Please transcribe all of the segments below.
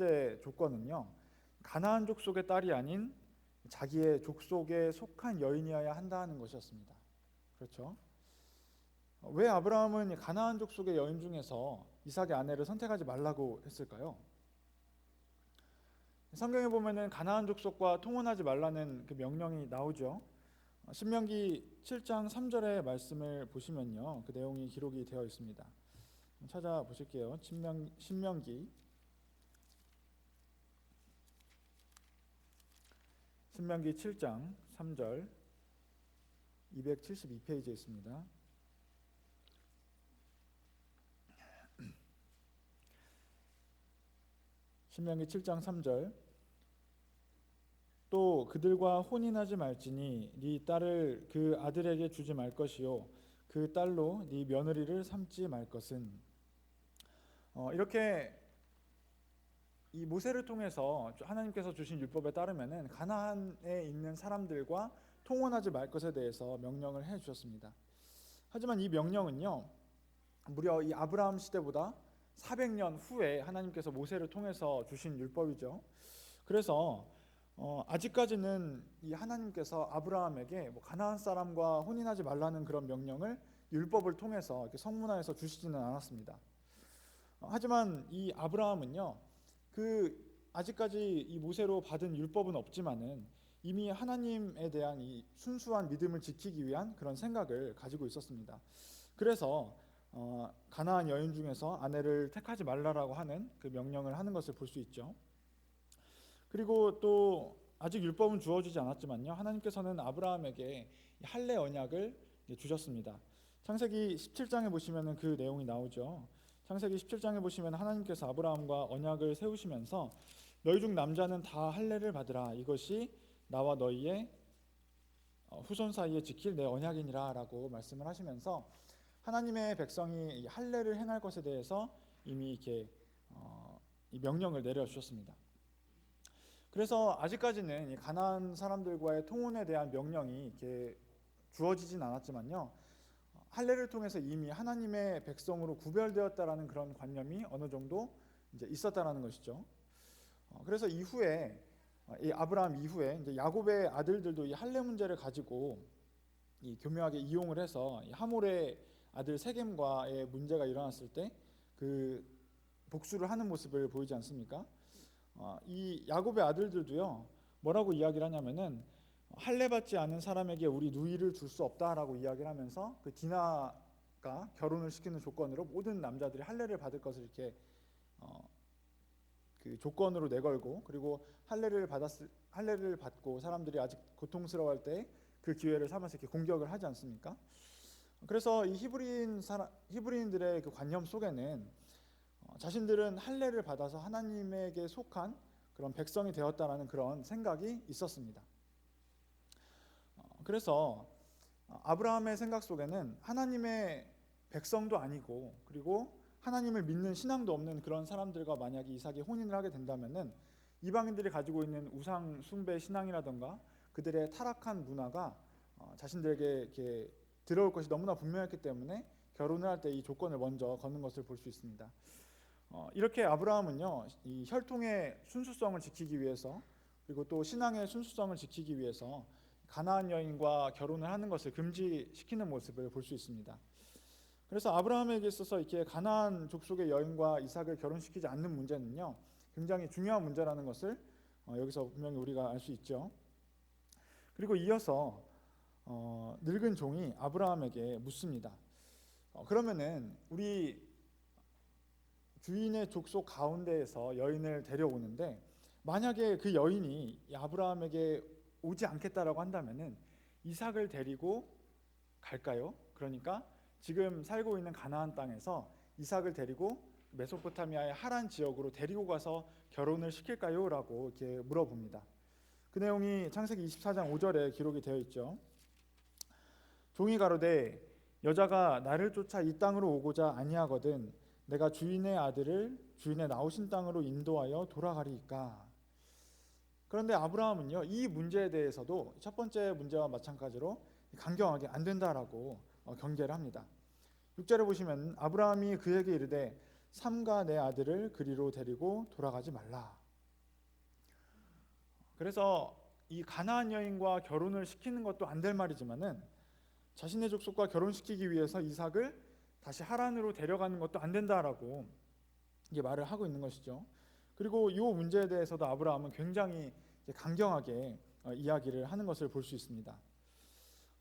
번째 조건은요, 가나안 족속의 딸이 아닌 자기의 족속에 속한 여인이어야 한다는 것이었습니다. 그렇죠? 왜 아브라함은 가나안 족속의 여인 중에서 이삭의 아내를 선택하지 말라고 했을까요? 성경에 보면은 가나안 족속과 통혼하지 말라는 그 명령이 나오죠. 신명기 7장 3절의 말씀을 보시면요, 그 내용이 기록이 되어 있습니다. 찾아보실게요. 신명기 7장 3절 272페이지에 있습니다. 신명기 7장 3절 또 그들과 혼인하지 말지니 네 딸을 그 아들에게 주지 말 것이요 그 딸로 네 며느리를 삼지 말 것은. 이렇게 이 모세를 통해서 하나님께서 주신 율법에 따르면은 가나안에 있는 사람들과 통혼하지 말 것에 대해서 명령을 해 주셨습니다. 하지만 이 명령은요, 무려 이 아브라함 시대보다 400년 후에 하나님께서 모세를 통해서 주신 율법이죠. 그래서 아직까지는 이 하나님께서 아브라함에게 뭐 가나안 사람과 혼인하지 말라는 그런 명령을 율법을 통해서 이렇게 성문화해서 주시지는 않았습니다. 하지만 이 아브라함은요, 아직까지 이 모세로 받은 율법은 없지만은 이미 하나님에 대한 이 순수한 믿음을 지키기 위한 그런 생각을 가지고 있었습니다. 그래서 가나안 여인 중에서 아내를 택하지 말라라고 하는 그 명령을 하는 것을 볼 수 있죠. 그리고 또 아직 율법은 주어지지 않았지만요, 하나님께서는 아브라함에게 할례 언약을 주셨습니다. 창세기 17장에 보시면 그 내용이 나오죠. 창세기 17장에 보시면 하나님께서 아브라함과 언약을 세우시면서 너희 중 남자는 다 할례를 받으라. 이것이 나와 너희의 후손 사이에 지킬 내 언약이니라 라고 말씀을 하시면서 하나님의 백성이 할례를 행할 것에 대해서 이미 이렇게 이 명령을 내려주셨습니다. 그래서 아직까지는 가나안 사람들과의 통혼에 대한 명령이 이렇게 주어지진 않았지만요, 할례를 통해서 이미 하나님의 백성으로 구별되었다라는 그런 관념이 어느 정도 이제 있었다라는 것이죠. 그래서 이후에 이 아브라함 이후에 이제 야곱의 아들들도 이 할례 문제를 가지고 이 교묘하게 이용을 해서 이 하몰의 아들 세겜과의 문제가 일어났을 때 그 복수를 하는 모습을 보이지 않습니까? 이 야곱의 아들들도요, 뭐라고 이야기를 하냐면은 할례 받지 않은 사람에게 우리 누이를 줄 수 없다라고 이야기를 하면서 그 디나가 결혼을 시키는 조건으로 모든 남자들이 할례를 받을 것을 이렇게 그 조건으로 내걸고, 그리고 할례를 받고 사람들이 아직 고통스러워할 때 그 기회를 삼아서 이렇게 공격을 하지 않습니까? 그래서 이 히브리인들의 그 관념 속에는 자신들은 할례를 받아서 하나님에게 속한 그런 백성이 되었다라는 그런 생각이 있었습니다. 그래서 아브라함의 생각 속에는 하나님의 백성도 아니고, 그리고 하나님을 믿는 신앙도 없는 그런 사람들과 만약에 이삭이 혼인을 하게 된다면은 이방인들이 가지고 있는 우상 숭배 신앙이라던가 그들의 타락한 문화가 자신들에게 이렇게 들어올 것이 너무나 분명했기 때문에 결혼을 할 때 이 조건을 먼저 거는 것을 볼 수 있습니다. 이렇게 아브라함은요, 이 혈통의 순수성을 지키기 위해서, 그리고 또 신앙의 순수성을 지키기 위해서 가나안 여인과 결혼을 하는 것을 금지시키는 모습을 볼 수 있습니다. 그래서 아브라함에게 있어서 이렇게 가나안 족속의 여인과 이삭을 결혼시키지 않는 문제는요, 굉장히 중요한 문제라는 것을 여기서 분명히 우리가 알 수 있죠. 그리고 이어서 늙은 종이 아브라함에게 묻습니다. 그러면은 우리 주인의 족속 가운데에서 여인을 데려오는데 만약에 그 여인이 아브라함에게 오지 않겠다라고 한다면은 이삭을 데리고 갈까요? 그러니까 지금 살고 있는 가나안 땅에서 이삭을 데리고 메소포타미아의 하란 지역으로 데리고 가서 결혼을 시킬까요? 라고 이렇게 물어봅니다. 그 내용이 창세기 24장 5절에 기록이 되어 있죠. 종이 가로되 여자가 나를 쫓아 이 땅으로 오고자 아니하거든 내가 주인의 아들을 주인의 나오신 땅으로 인도하여 돌아가리이까. 그런데 아브라함은요, 이 문제에 대해서도 첫 번째 문제와 마찬가지로 강경하게 안 된다라고 경계를 합니다. 6절에 보시면 아브라함이 그에게 이르되 삼가 내 아들을 그리로 데리고 돌아가지 말라. 그래서 이 가나안 여인과 결혼을 시키는 것도 안 될 말이지만은 자신의 족속과 결혼시키기 위해서 이삭을 다시 하란으로 데려가는 것도 안 된다라고 이게 말을 하고 있는 것이죠. 그리고 이 문제에 대해서도 아브라함은 굉장히 강경하게 이야기를 하는 것을 볼 수 있습니다.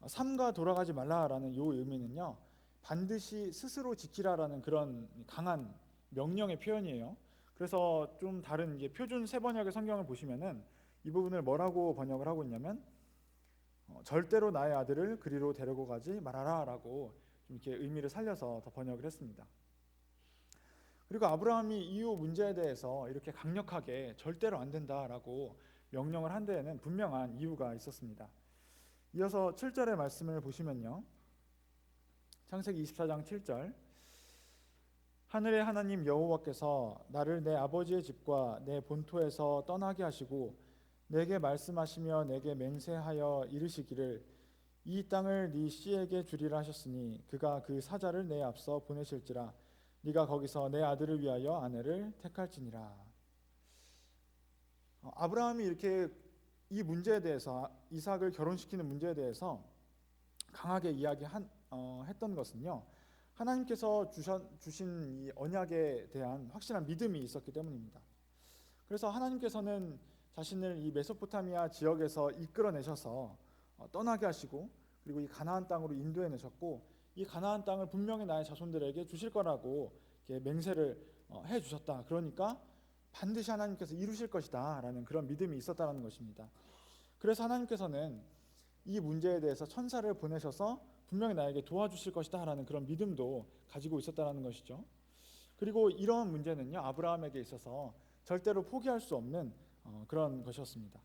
삼가 돌아가지 말라라는 이 의미는요, 반드시 스스로 지키라라는 그런 강한 명령의 표현이에요. 그래서 좀 다른 표준 세번역의 성경을 보시면은 이 부분을 뭐라고 번역을 하고 있냐면 절대로 나의 아들을 그리로 데리고 가지 말아라라고 좀 이렇게 의미를 살려서 더 번역을 했습니다. 그리고 아브라함이 이 문제에 대해서 이렇게 강력하게 절대로 안 된다라고 명령을 한 데에는 분명한 이유가 있었습니다. 이어서 7절의 말씀을 보시면요, 창세기 24장 7절, 하늘의 하나님 여호와께서 나를 내 아버지의 집과 내 본토에서 떠나게 하시고 내게 말씀하시며 내게 맹세하여 이르시기를 이 땅을 네 씨에게 주리라 하셨으니 그가 그 사자를 내 앞서 보내실지라 네가 거기서 내 아들을 위하여 아내를 택할지니라. 아브라함이 이렇게 이 문제에 대해서, 이삭을 결혼시키는 문제에 대해서 강하게 했던 것은요, 하나님께서 주신 이 언약에 대한 확실한 믿음이 있었기 때문입니다. 그래서 하나님께서는 자신을 이 메소포타미아 지역에서 이끌어내셔서 떠나게 하시고 그리고 이 가나안 땅으로 인도해내셨고 이 가나안 땅을 분명히 나의 자손들에게 주실 거라고 이렇게 맹세를 해주셨다. 그러니까 반드시 하나님께서 이루실 것이다 라는 그런 믿음이 있었다는 것입니다. 그래서 하나님께서는 이 문제에 대해서 천사를 보내셔서 분명히 나에게 도와주실 것이다 라는 그런 믿음도 가지고 있었다는 것이죠. 그리고 이런 문제는요, 아브라함에게 있어서 절대로 포기할 수 없는 그런 것이었습니다.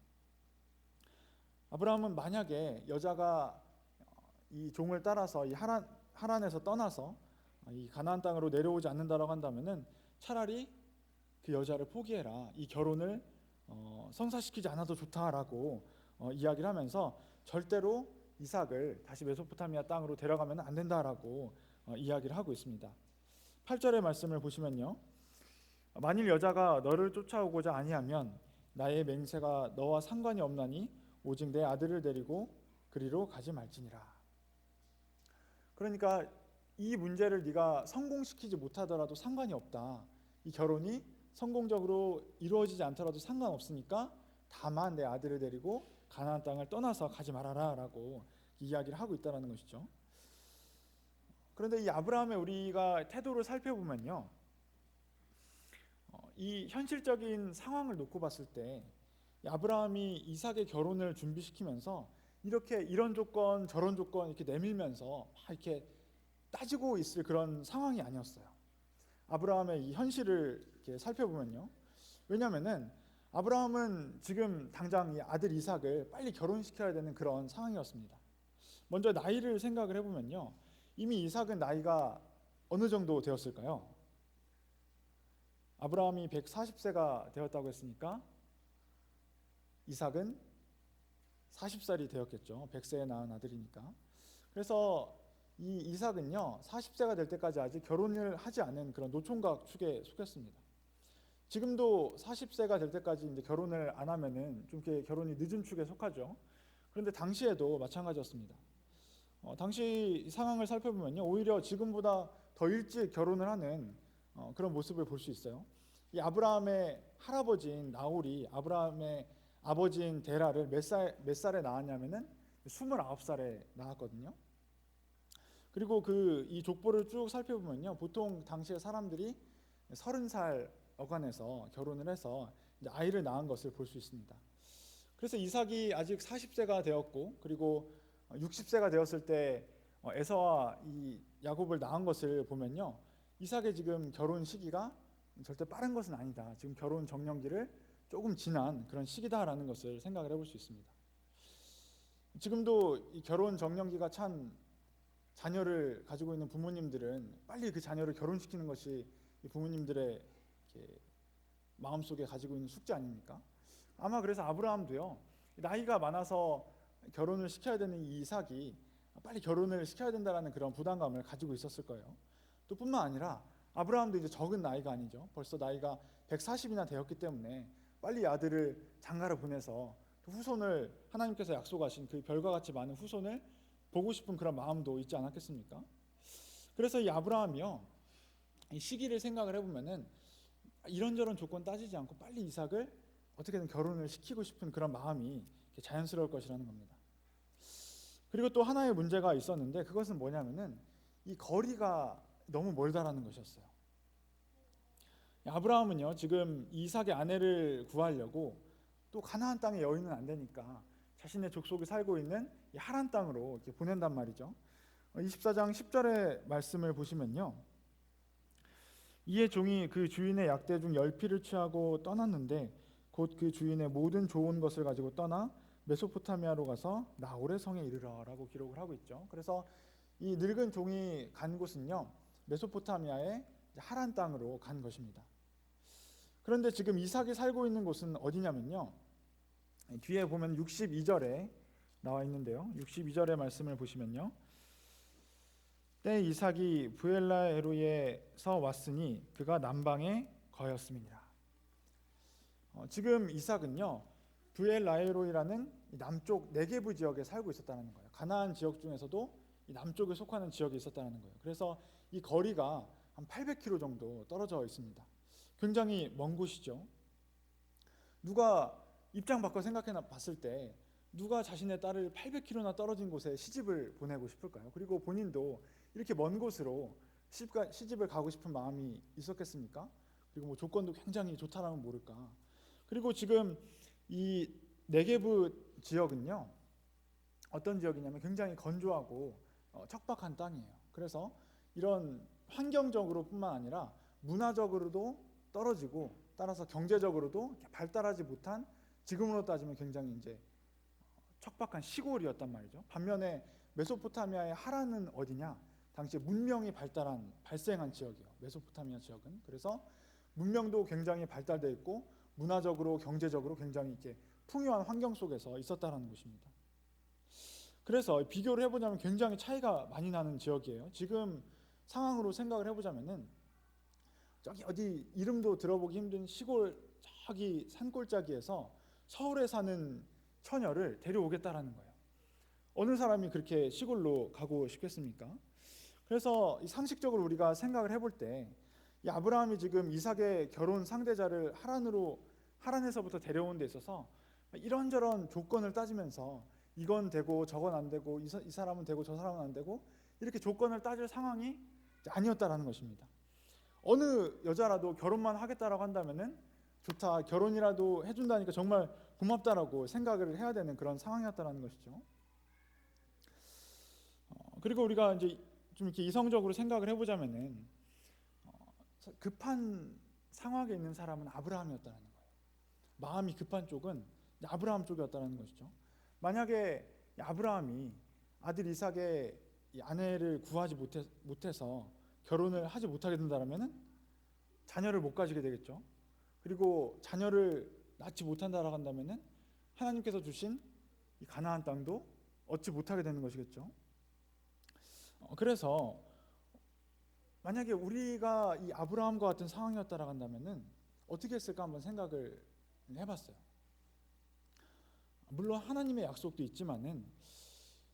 아브라함은 만약에 여자가 이 종을 따라서 이 하란에서 떠나서 이 가나안 땅으로 내려오지 않는다라고 한다면은 차라리 그 여자를 포기해라, 이 결혼을 성사시키지 않아도 좋다라고 이야기를 하면서 절대로 이삭을 다시 메소포타미아 땅으로 데려가면 안 된다라고 이야기를 하고 있습니다. 8절의 말씀을 보시면요, 만일 여자가 너를 쫓아오고자 아니하면 나의 맹세가 너와 상관이 없나니 오직 내 아들을 데리고 그리로 가지 말지니라. 그러니까 이 문제를 네가 성공시키지 못하더라도 상관이 없다, 이 결혼이 성공적으로 이루어지지 않더라도 상관없으니까 다만 내 아들을 데리고 가나안 땅을 떠나서 가지 말아라 라고 이야기를 하고 있다는 것이죠. 그런데 이 아브라함의 우리가 태도를 살펴보면요, 이 현실적인 상황을 놓고 봤을 때 아브라함이 이삭의 결혼을 준비시키면서 이렇게 이런 조건 저런 조건 이렇게 내밀면서 막 이렇게 따지고 있을 그런 상황이 아니었어요. 아브라함의 이 현실을 이렇게 살펴보면요, 왜냐하면은 아브라함은 지금 당장 이 아들 이삭을 빨리 결혼시켜야 되는 그런 상황이었습니다. 먼저 나이를 생각을 해보면요, 이미 이삭은 나이가 어느 정도 되었을까요? 아브라함이 140세가 되었다고 했으니까 이삭은 40살이 되었겠죠. 100세에 낳은 아들이니까. 그래서 이 이삭은요, 40세가 될 때까지 아직 결혼을 하지 않은 그런 노총각 축에 속했습니다. 지금도 40세가 될 때까지 이제 결혼을 안 하면은 좀 이렇게 결혼이 늦은 축에 속하죠. 그런데 당시에도 마찬가지였습니다. 당시 상황을 살펴보면요, 오히려 지금보다 더 일찍 결혼을 하는 그런 모습을 볼 수 있어요. 이 아브라함의 할아버지인 나홀이 아브라함의 아버지인 데라를 몇 살에 낳았냐면은 29살에 낳았거든요. 그리고 이 족보를 쭉 살펴보면요, 보통 당시의 사람들이 30살 어간에서 결혼을 해서 이제 아이를 낳은 것을 볼 수 있습니다. 그래서 이삭이 아직 40세가 되었고 그리고 60세가 되었을 때 에서와 이 야곱을 낳은 것을 보면요, 이삭의 지금 결혼 시기가 절대 빠른 것은 아니다, 지금 결혼 정년기를 조금 지난 그런 시기다라는 것을 생각을 해볼 수 있습니다. 지금도 이 결혼 정년기가 찬 자녀를 가지고 있는 부모님들은 빨리 그 자녀를 결혼시키는 것이 부모님들의 마음속에 가지고 있는 숙제 아닙니까? 아마 그래서 아브라함도요, 나이가 많아서 결혼을 시켜야 되는 이 이삭이 빨리 결혼을 시켜야 된다는 그런 부담감을 가지고 있었을 거예요. 또 뿐만 아니라 아브라함도 이제 적은 나이가 아니죠. 벌써 나이가 140이나 되었기 때문에 빨리 아들을 장가를 보내서 그 후손을 하나님께서 약속하신 그 별과 같이 많은 후손을 보고 싶은 그런 마음도 있지 않았겠습니까? 그래서 이 아브라함이요, 이 시기를 생각을 해보면은 이런저런 조건 따지지 않고 빨리 이삭을 어떻게든 결혼을 시키고 싶은 그런 마음이 자연스러울 것이라는 겁니다. 그리고 또 하나의 문제가 있었는데 그것은 뭐냐면은 이 거리가 너무 멀다라는 것이었어요. 아브라함은요 지금 이삭의 아내를 구하려고 또 가나안 땅의 여인은 안 되니까 자신의 족속이 살고 있는 이 하란 땅으로 이렇게 보낸단 말이죠. 24장 10절의 말씀을 보시면요, 이에 종이 그 주인의 약대 중 10피를 취하고 떠났는데 곧 그 주인의 모든 좋은 것을 가지고 떠나 메소포타미아로 가서 나홀의 성에 이르러라고 기록을 하고 있죠. 그래서 이 늙은 종이 간 곳은요 메소포타미아의 하란 땅으로 간 것입니다. 그런데 지금 이삭이 살고 있는 곳은 어디냐면요, 뒤에 보면 62절에 나와 있는데요, 62절의 말씀을 보시면요, 때 이삭이 부엘라헤로에서 왔으니 그가 남방에 거였음이니라. 지금 이삭은요 부엘라헤로이라는 남쪽 네게브 지역에 살고 있었다는 거예요. 가나안 지역 중에서도 이 남쪽에 속하는 지역에 있었다는 거예요. 그래서 이 거리가 한 800km 정도 떨어져 있습니다. 굉장히 먼 곳이죠. 누가 입장 바꿔 생각해 봤을 때 누가 자신의 딸을 800km나 떨어진 곳에 시집을 보내고 싶을까요? 그리고 본인도 이렇게 먼 곳으로 시집을 가고 싶은 마음이 있었겠습니까? 그리고 뭐 조건도 굉장히 좋다라면 모를까. 그리고 지금 이 네게브 지역은요 어떤 지역이냐면 굉장히 건조하고 척박한 땅이에요. 그래서 이런 환경적으로 뿐만 아니라 문화적으로도 떨어지고 따라서 경제적으로도 발달하지 못한, 지금으로 따지면 굉장히 이제 척박한 시골이었단 말이죠. 반면에 메소포타미아의 하란은 어디냐? 당시 문명이 발생한 지역이에요. 메소포타미아 지역은. 그래서 문명도 굉장히 발달되어 있고 문화적으로 경제적으로 굉장히 이렇게 풍요한 환경 속에서 있었다는 것입니다. 그래서 비교를 해보자면 굉장히 차이가 많이 나는 지역이에요. 지금 상황으로 생각을 해보자면은 저기 어디 이름도 들어보기 힘든 시골 저기 산골짜기에서 서울에 사는 처녀를 데려오겠다라는 거예요. 어느 사람이 그렇게 시골로 가고 싶겠습니까? 그래서 상식적으로 우리가 생각을 해볼 때 이 아브라함이 지금 이삭의 결혼 상대자를 하란에서부터 데려온 데 있어서 이런저런 조건을 따지면서 이건 되고 저건 안 되고 이 사람은 되고 저 사람은 안 되고 이렇게 조건을 따질 상황이 아니었다라는 것입니다. 어느 여자라도 결혼만 하겠다라고 한다면은 좋다, 결혼이라도 해준다니까 정말 고맙다라고 생각을 해야 되는 그런 상황이었다라는 것이죠. 그리고 우리가 이제 좀 이렇게 이성적으로 생각을 해보자면은 급한 상황에 있는 사람은 아브라함이었다는 거예요. 마음이 급한 쪽은 아브라함 쪽이었다는 것이죠. 만약에 아브라함이 아들 이삭의 아내를 구하지 못해서 결혼을 하지 못하게 된다면 자녀를 못 가지게 되겠죠. 그리고 자녀를 낳지 못한다라고 한다면 하나님께서 주신 이 가나안 땅도 얻지 못하게 되는 것이겠죠. 그래서 만약에 우리가 이 아브라함과 같은 상황이었다라고 한다면 어떻게 했을까 한번 생각을 해봤어요. 물론 하나님의 약속도 있지만은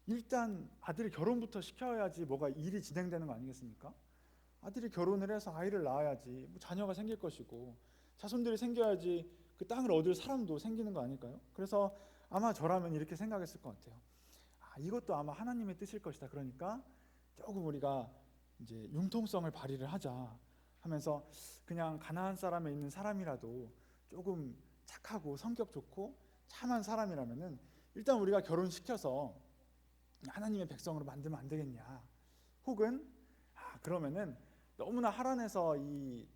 일단 아들 결혼부터 시켜야지 뭐가 일이 진행되는 거 아니겠습니까? 아들이 결혼을 해서 아이를 낳아야지 뭐 자녀가 생길 것이고 자손들이 생겨야지 그 땅을 얻을 사람도 생기는 거 아닐까요? 그래서 아마 저라면 이렇게 생각했을 것 같아요. 이것도 아마 하나님의 뜻일 것이다. 그러니까 조금 우리가 이제 융통성을 발휘를 하자 하면서 그냥 가나안 사람에 있는 사람이라도 조금 착하고 성격 좋고 참한 사람이라면은 일단 우리가 결혼시켜서 하나님의 백성으로 만들면 안 되겠냐? 혹은 그러면은 너무나 하란에서 이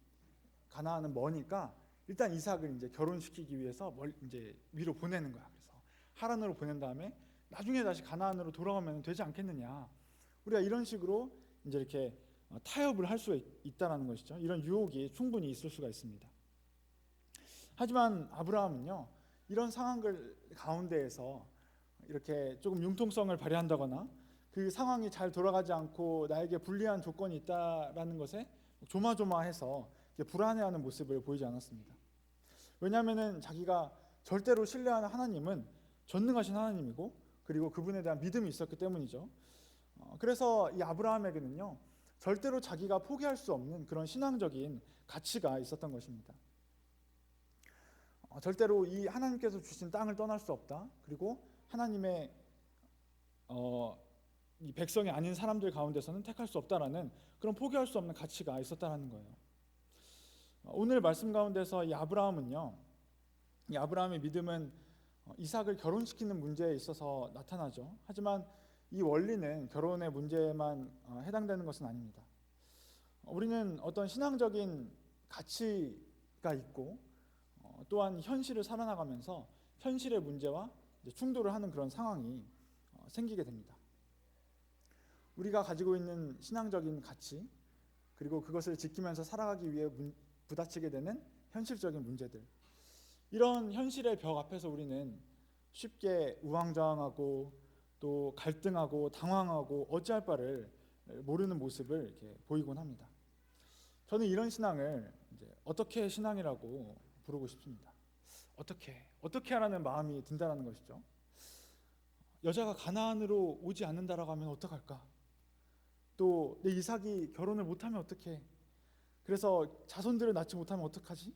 가나안은 머니까 일단 이삭을 이제 결혼시키기 위해서 이제 위로 보내는 거야. 그래서 하란으로 보낸 다음에 나중에 다시 가나안으로 돌아오면 되지 않겠느냐? 우리가 이런 식으로 이제 이렇게 타협을 할 수가 있다라는 것이죠. 이런 유혹이 충분히 있을 수가 있습니다. 하지만 아브라함은요, 이런 상황들 가운데에서 이렇게 조금 융통성을 발휘한다거나 그 상황이 잘 돌아가지 않고 나에게 불리한 조건이 있다라는 것에 조마조마해서 불안해하는 모습을 보이지 않았습니다. 왜냐하면 자기가 절대로 신뢰하는 하나님은 전능하신 하나님이고 그리고 그분에 대한 믿음이 있었기 때문이죠. 그래서 이 아브라함에게는요 절대로 자기가 포기할 수 없는 그런 신앙적인 가치가 있었던 것입니다. 절대로 이 하나님께서 주신 땅을 떠날 수 없다. 그리고 하나님의 이 백성이 아닌 사람들 가운데서는 택할 수 없다라는 그런 포기할 수 없는 가치가 있었다라는 거예요. 오늘 말씀 가운데서 이 아브라함은요, 이 아브라함의 믿음은 이삭을 결혼시키는 문제에 있어서 나타나죠. 하지만 이 원리는 결혼의 문제에만 해당되는 것은 아닙니다. 우리는 어떤 신앙적인 가치가 있고 또한 현실을 살아나가면서 현실의 문제와 충돌을 하는 그런 상황이 생기게 됩니다. 우리가 가지고 있는 신앙적인 가치 그리고 그것을 지키면서 살아가기 위해 부딪히게 되는 현실적인 문제들, 이런 현실의 벽 앞에서 우리는 쉽게 우왕좌왕하고 또 갈등하고 당황하고 어찌할 바를 모르는 모습을 이렇게 보이곤 합니다. 저는 이런 신앙을 이제 어떻게 신앙이라고 부르고 싶습니다. 어떻게 하라는 마음이 든다라는 것이죠. 여자가 가나안으로 오지 않는다라고 하면 어떡할까? 또 내 이삭이 결혼을 못하면 어떡해? 그래서 자손들을 낳지 못하면 어떡하지?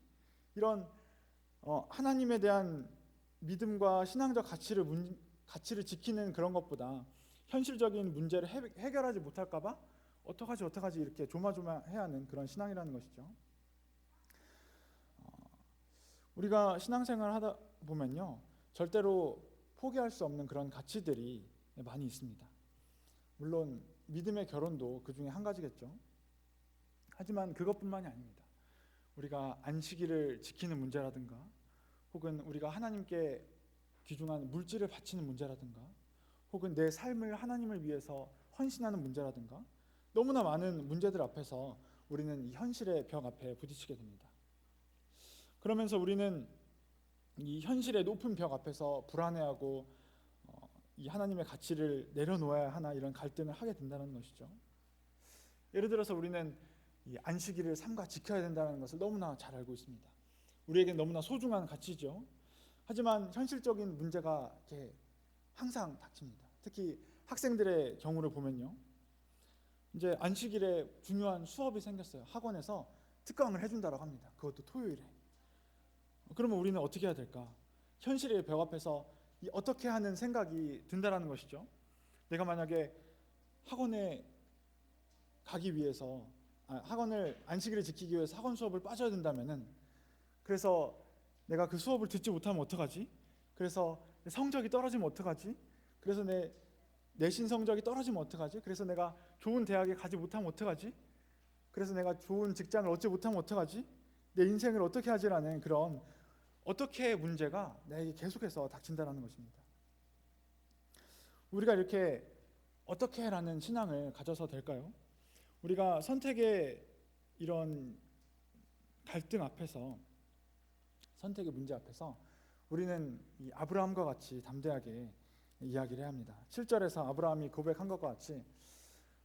이런 하나님에 대한 믿음과 신앙적 가치를 지키는 그런 것보다 현실적인 문제를 해결하지 못할까 봐 어떡하지 이렇게 조마조마해야 하는 그런 신앙이라는 것이죠. 우리가 신앙생활을 하다 보면요 절대로 포기할 수 없는 그런 가치들이 많이 있습니다. 물론 믿음의 결혼도 그 중에 한 가지겠죠. 하지만 그것뿐만이 아닙니다. 우리가 안식일을 지키는 문제라든가 혹은 우리가 하나님께 귀중한 물질을 바치는 문제라든가 혹은 내 삶을 하나님을 위해서 헌신하는 문제라든가 너무나 많은 문제들 앞에서 우리는 이 현실의 벽 앞에 부딪히게 됩니다. 그러면서 우리는 이 현실의 높은 벽 앞에서 불안해하고 이 하나님의 가치를 내려놓아야 하나 이런 갈등을 하게 된다는 것이죠. 예를 들어서 우리는 이 안식일을 삼가 지켜야 된다는 것을 너무나 잘 알고 있습니다. 우리에겐 너무나 소중한 가치죠. 하지만 현실적인 문제가 이렇게 항상 닥칩니다. 특히 학생들의 경우를 보면요, 이제 안식일에 중요한 수업이 생겼어요. 학원에서 특강을 해준다고 합니다. 그것도 토요일에. 그러면 우리는 어떻게 해야 될까? 현실의 벽 앞에서 이 어떻게 하는 생각이 든다라는 것이죠. 내가 만약에 학원에 가기 위해서 학원을 안식일을 지키기 위해서 학원 수업을 빠져야 된다면은 그래서 내가 그 수업을 듣지 못하면 어떡하지? 그래서 성적이 떨어지면 어떡하지? 그래서 내 내신 성적이 떨어지면 어떡하지? 그래서 내가 좋은 대학에 가지 못하면 어떡하지? 그래서 내가 좋은 직장을 얻지 못하면 어떡하지? 내 인생을 어떻게 하지라는 그런 어떻게 문제가 나에게 계속해서 닥친다는 것입니다. 우리가 이렇게 어떻게라는 신앙을 가져서 될까요? 우리가 선택의 이런 갈등 앞에서, 선택의 문제 앞에서 우리는 이 아브라함과 같이 담대하게 이야기를 해야 합니다. 7절에서 아브라함이 고백한 것과 같이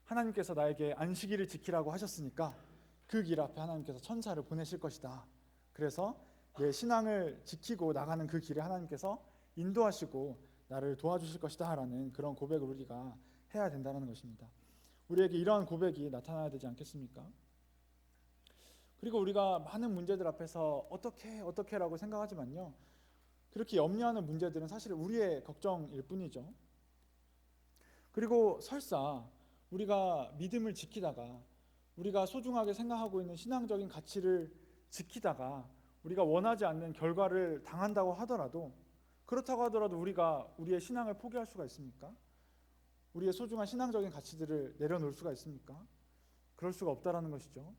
하나님께서 나에게 안식일을 지키라고 하셨으니까 그 길 앞에 하나님께서 천사를 보내실 것이다. 그래서 내 신앙을 지키고 나가는 그 길에 하나님께서 인도하시고 나를 도와주실 것이다 라는 그런 고백을 우리가 해야 된다는 것입니다. 우리에게 이러한 고백이 나타나야 되지 않겠습니까? 그리고 우리가 많은 문제들 앞에서 어떻게라고 생각하지만요, 그렇게 염려하는 문제들은 사실 우리의 걱정일 뿐이죠. 그리고 설사 우리가 믿음을 지키다가 우리가 소중하게 생각하고 있는 신앙적인 가치를 지키다가 우리가 원하지 않는 결과를 당한다고 하더라도, 그렇다고 하더라도 우리가 우리의 신앙을 포기할 수가 있습니까? 우리의 소중한 신앙적인 가치들을 내려놓을 수가 있습니까? 그럴 수가 없다라는 것이죠.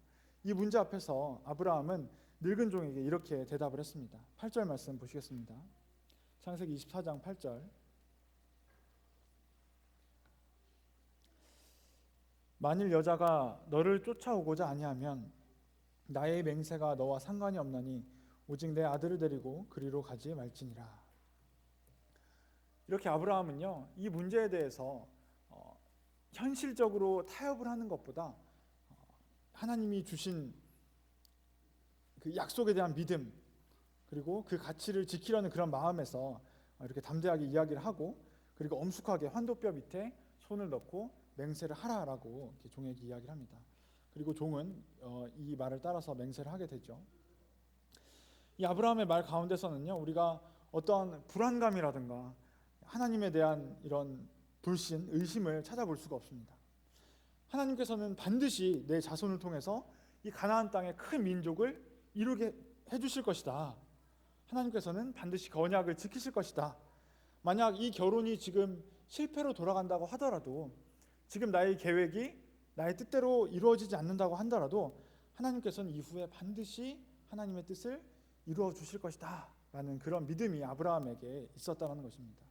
이 문제 앞에서 아브라함은 늙은 종에게 이렇게 대답을 했습니다. 8절 말씀 보시겠습니다. 창세기 24장 8절. 만일 여자가 너를 쫓아오고자 아니하면 나의 맹세가 너와 상관이 없나니 오직 내 아들을 데리고 그리로 가지 말지니라. 이렇게 아브라함은요, 이 문제에 대해서 현실적으로 타협을 하는 것보다 하나님이 주신 그 약속에 대한 믿음, 그리고 그 가치를 지키려는 그런 마음에서 이렇게 담대하게 이야기를 하고, 그리고 엄숙하게 환도뼈 밑에 손을 넣고 맹세를 하라라고 이렇게 종에게 이야기를 합니다. 그리고 종은 이 말을 따라서 맹세를 하게 되죠. 이 아브라함의 말 가운데서는요, 우리가 어떠한 불안감이라든가 하나님에 대한 이런 불신, 의심을 찾아볼 수가 없습니다. 하나님께서는 반드시 내 자손을 통해서 이 가나안 땅의 큰 민족을 이루게 해주실 것이다. 하나님께서는 반드시 그 언약을 지키실 것이다. 만약 이 결혼이 지금 실패로 돌아간다고 하더라도, 지금 나의 계획이 나의 뜻대로 이루어지지 않는다고 하더라도 하나님께서는 이후에 반드시 하나님의 뜻을 이루어 주실 것이다 라는 그런 믿음이 아브라함에게 있었다는 것입니다.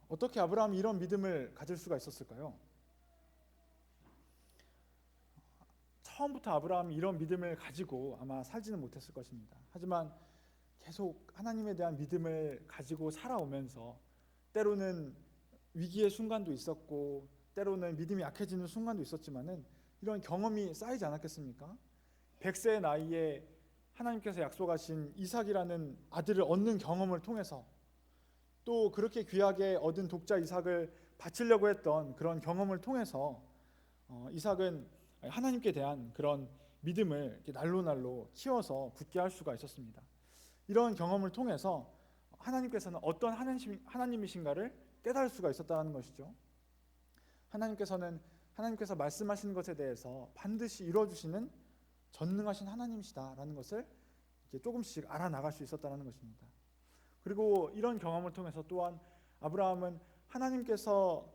어떻게 아브라함이 이런 믿음을 가질 수가 있었을까요? 처음부터 아브라함이 이런 믿음을 가지고 아마 살지는 못했을 것입니다. 하지만 계속 하나님에 대한 믿음을 가지고 살아오면서 때로는 위기의 순간도 있었고 때로는 믿음이 약해지는 순간도 있었지만은 이런 경험이 쌓이지 않았겠습니까? 100세의 나이에 하나님께서 약속하신 이삭이라는 아들을 얻는 경험을 통해서, 또 그렇게 귀하게 얻은 독자 이삭을 바치려고 했던 그런 경험을 통해서 이삭은 하나님께 대한 그런 믿음을 이렇게 날로 키워서 굳게 할 수가 있었습니다. 이런 경험을 통해서 하나님께서는 어떤 하나님이신가를 깨달을 수가 있었다는 것이죠. 하나님께서 말씀하시는 것에 대해서 반드시 이루어주시는 전능하신 하나님이시다라는 것을 이렇게 조금씩 알아나갈 수 있었다는 것입니다. 그리고 이런 경험을 통해서 또한 아브라함은 하나님께서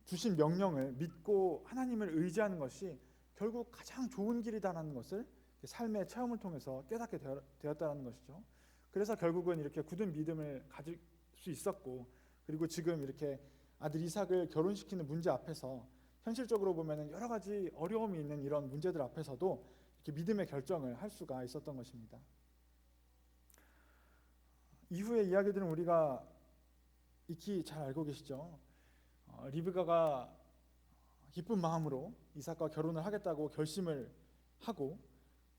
주신 명령을 믿고 하나님을 의지하는 것이 결국 가장 좋은 길이다라는 것을 삶의 체험을 통해서 깨닫게 되었다는 것이죠. 그래서 결국은 이렇게 굳은 믿음을 가질 수 있었고, 그리고 지금 이렇게 아들 이삭을 결혼시키는 문제 앞에서 현실적으로 보면 여러 가지 어려움이 있는 이런 문제들 앞에서도 이렇게 믿음의 결정을 할 수가 있었던 것입니다. 이후의 이야기들은 우리가 익히 잘 알고 계시죠. 리브가가 기쁜 마음으로 이삭과 결혼을 하겠다고 결심을 하고,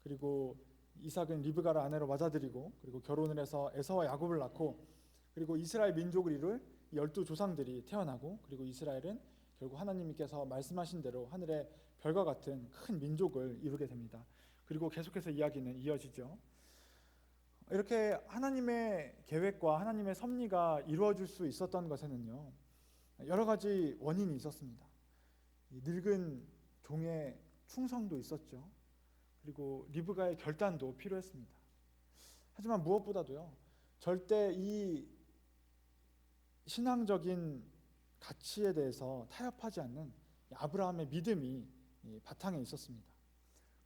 그리고 이삭은 리브가를 아내로 맞아들이고, 그리고 결혼을 해서 에서와 야곱을 낳고, 그리고 이스라엘 민족을 이룰 12조상들이 태어나고, 그리고 이스라엘은 결국 하나님께서 말씀하신 대로 하늘의 별과 같은 큰 민족을 이루게 됩니다. 그리고 계속해서 이야기는 이어지죠. 이렇게 하나님의 계획과 하나님의 섭리가 이루어질 수 있었던 것에는요, 여러 가지 원인이 있었습니다. 늙은 종의 충성도 있었죠. 그리고 리브가의 결단도 필요했습니다. 하지만 무엇보다도요, 절대 이 신앙적인 가치에 대해서 타협하지 않는 아브라함의 믿음이 바탕에 있었습니다.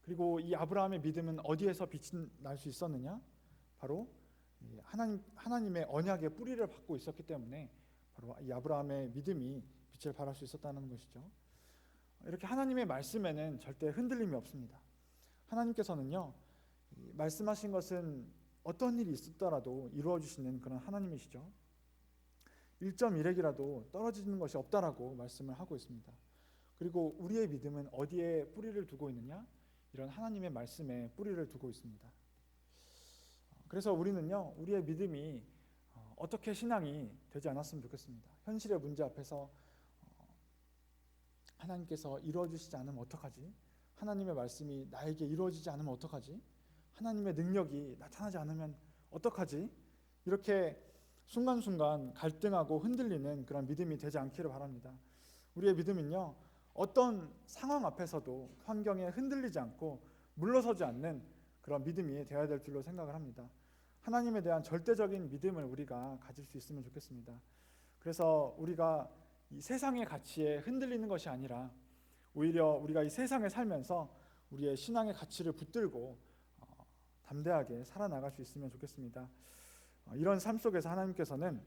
그리고 이 아브라함의 믿음은 어디에서 빛이 날 수 있었느냐? 바로 하나님의 언약의 뿌리를 받고 있었기 때문에 바로 이 아브라함의 믿음이 빛을 발할 수 있었다는 것이죠. 이렇게 하나님의 말씀에는 절대 흔들림이 없습니다. 하나님께서는요, 말씀하신 것은 어떤 일이 있었더라도 이루어 주시는 그런 하나님이시죠. 1.1핵이라도 떨어지는 것이 없다라고 말씀을 하고 있습니다. 그리고 우리의 믿음은 어디에 뿌리를 두고 있느냐? 이런 하나님의 말씀에 뿌리를 두고 있습니다. 그래서 우리는요, 우리의 믿음이 어떻게 신앙이 되지 않았으면 좋겠습니다. 현실의 문제 앞에서 하나님께서 이루어주시지 않으면 어떡하지? 하나님의 말씀이 나에게 이루어지지 않으면 어떡하지? 하나님의 능력이 나타나지 않으면 어떡하지? 이렇게 순간순간 갈등하고 흔들리는 그런 믿음이 되지 않기를 바랍니다. 우리의 믿음은요, 어떤 상황 앞에서도 환경에 흔들리지 않고 물러서지 않는 그런 믿음이 되어야 될 줄로 생각을 합니다. 하나님에 대한 절대적인 믿음을 우리가 가질 수 있으면 좋겠습니다. 그래서 우리가 이 세상의 가치에 흔들리는 것이 아니라 오히려 우리가 이 세상에 살면서 우리의 신앙의 가치를 붙들고 담대하게 살아나갈 수 있으면 좋겠습니다. 이런 삶 속에서 하나님께서는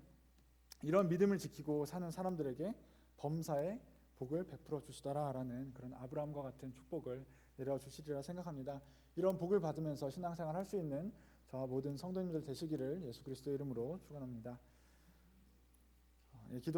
이런 믿음을 지키고 사는 사람들에게 범사의 복을 베풀어 주시더라라는 그런 아브라함과 같은 축복을 내려 주시리라 생각합니다. 이런 복을 받으면서 신앙생활 할 수 있는 저와 모든 성도님들 되시기를 예수 그리스도의 이름으로 축원합니다.